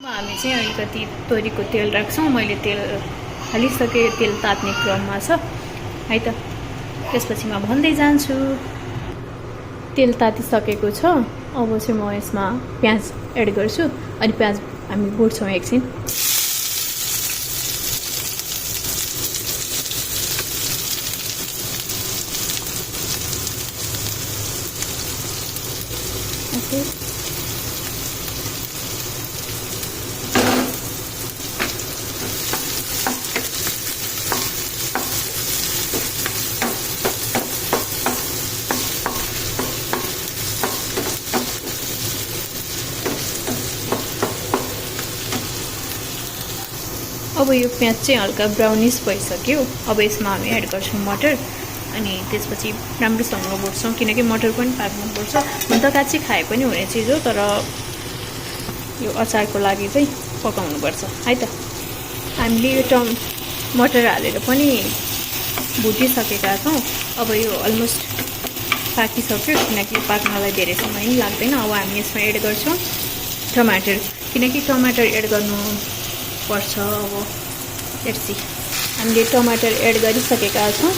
हामी चाहिँ अलिकति तोरीको तेल राख्छौँ। मैले तेल हालिसकेँ, तेल तात्ने क्रममा छ है त। त्यसपछि म भन्दै जान्छु। तेल तातिसकेको छ। अब चाहिँ म यसमा प्याज एड गर्छु अनि प्याज हामी भुट्छौँ एकछिन। ओके, अब यो प्याज चाहिँ हल्का ब्राउनिश भइसक्यो। अब यसमा हामी एड गर्छौँ मटर अनि त्यसपछि राम्रोसँग भुट्छौँ, किनकि मटर पनि पाक्नुपर्छ। हुन त काँचै खाए पनि हुने चिज हो, तर यो अचारको लागि चाहिँ पकाउनुपर्छ है त। हामीले यो मटर हालेर पनि भुटिसकेका छौँ। अब यो अलमोस्ट पाकिसक्यो, किनकि पाक्नलाई धेरै समय पनि लाग्दैन। अब हामी यसमा एड गर्छौँ टमाटर, किनकि टमाटर एड गर्नुपर्छ। अब हेर्सी हामीले टमाटर एड गरिसकेका छौँ।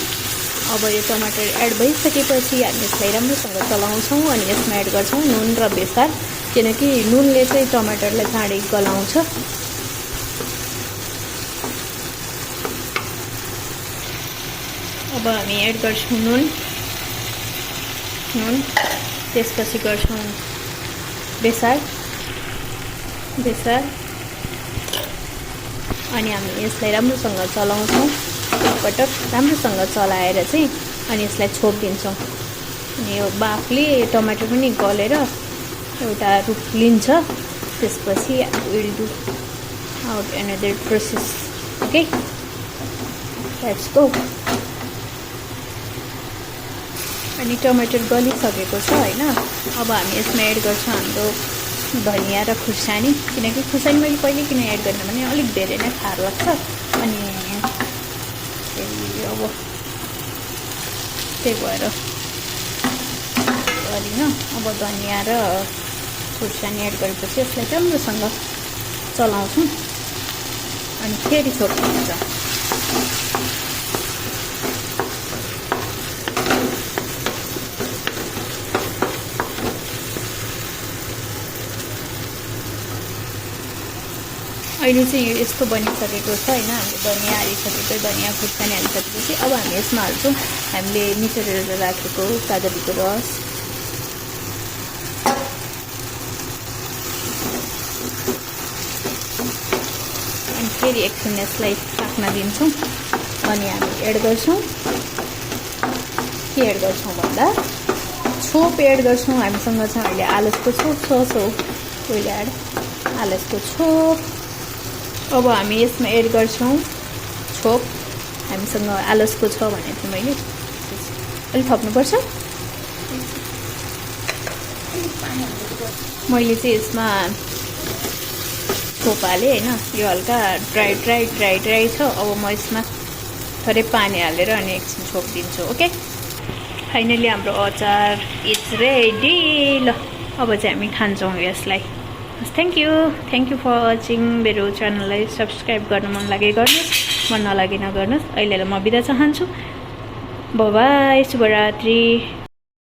अब यो टमाटर एड भइसकेपछि हामी यसलाई राम्रोसँग चलाउँछौँ अनि यसमा एड गर्छौँ नुन र बेसार, किनकि नुनले चाहिँ टमाटरलाई चाँडै गलाउँछ। अब हामी एड गर्छौँ नुन, त्यसपछि गर्छौँ बेसार अनि हामी यसलाई राम्रोसँग चलाउँछौँ। एकपटक राम्रोसँग चलाएर चाहिँ अनि यसलाई छोपिदिन्छौँ। अनि यो बाफले टमाटर पनि गलेर एउटा रूप लिन्छ। त्यसपछि will do out another process. Okay, let's go. अनि टमाटर गलिसकेको छ होइन। अब हामी यसमा एड गर्छौँ हाम्रो धनिया र खुर्सानी, किनकि खुर्सानी मैले पहिले किन एड गर्ने भने अलिक धेरै नै खार लाग्छ। अनि अब त्यही भएर गरिनँ। अब धनिया र खुर्सानी एड गरेपछि यसलाई राम्रोसँग चलाउँछौँ अनि फेरि छोपिन्छ। अहिले चाहिँ यो यस्तो बनिसकेको छ होइन। हामीले धनिया हालिसकेको, धनिया खुर्सानी हालिसकेपछि अब हामी यसमा हाल्छौँ हामीले निचोरेर राखेको काजलीको रस। अनि फेरि एकछिन यसलाई पाक्न दिन्छौँ अनि हामी एड गर्छौँ के एड गर्छौँ भन्दा छोप एड गर्छौँ। हामीसँग चाहिँ अहिले आलसको छोप छ, सो पहिला एड आलसको छोप। अब हामी यसमा एड गर्छौँ छोप। हामीसँग आलसको छ भनेको थिएँ मैले, अलिक थप्नुपर्छ। मैले चाहिँ यसमा छोप हालेँ होइन। यो हल्का ड्राई छ। अब म यसमा थोरै पानी हालेर अनि एकछिन छोपिदिन्छु। ओके, फाइनली हाम्रो अचार इट्स रेडी। ल अब चाहिँ हामी खान्छौँ यसलाई। Thank you for watching. मेरो च्यानललाई सब्सक्राइब गर्न मन लागे गर्नुहोस्, मन नलागे नगर्नुहोस्। अहिले म बिदा चाहन्छु। बाइ बाइ, शुभरात्रि।